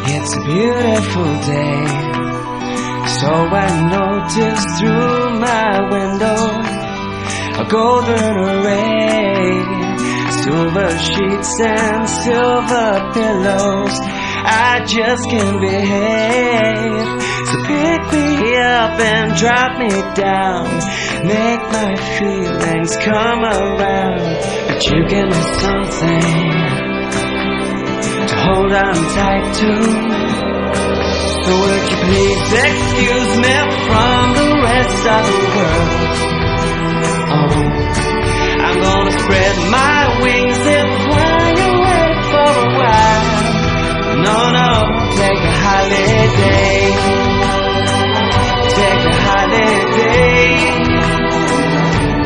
It's a beautiful day, so I noticed through my window a golden array, silver sheets and silver pillows. I just can't behave, so pick me up and drop me down, make my feelings come around. But you give me something to hold on tight to. So would you please excuse me from the rest of the world? Oh, I'm gonna spread my wings and fly away for a while. No, take a holiday. Take a holiday.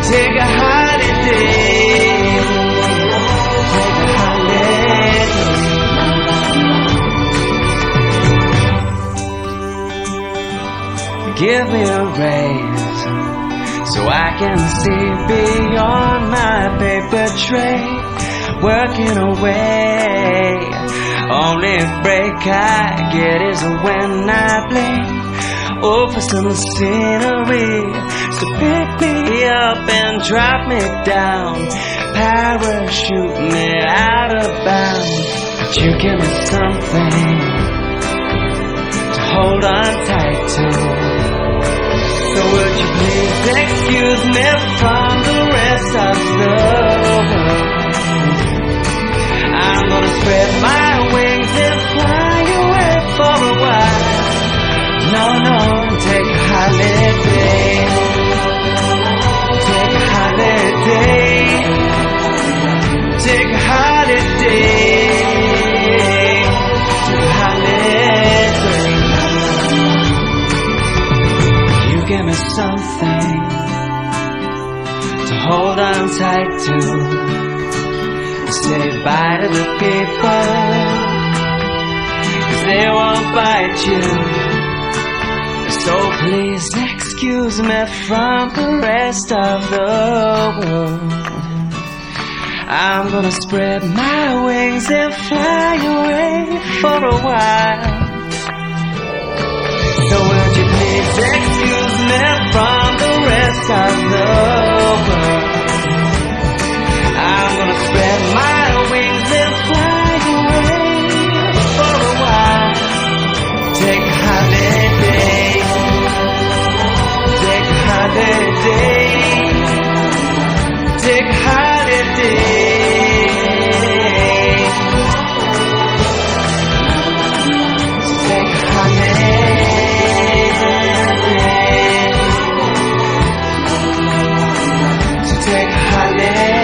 Take a holiday. Take a holiday. Give me a raise so I can see beyond my paper tray, working away. Only break I get is when I blink over some scenery. So pick me up and drop me down, parachute me out of bounds. But you give me something to hold on tight to. So would you please excuse me from the rest of the world? I'm gonna spread my wings and fly away for a while. No, take a holiday. Take a holiday. Take a holiday. Take a holiday. You give me something to hold on tight to. Say bye to the people, 'cause they won't bite you. So please excuse me from the rest of the world. I'm gonna spread my wings and fly away for a while. So would you please excuse me from the rest of the world? I'm gonna spread my wings and fly away for a while. Take a holiday. Take a holiday. Take a holiday. Take a holiday. Take a holiday.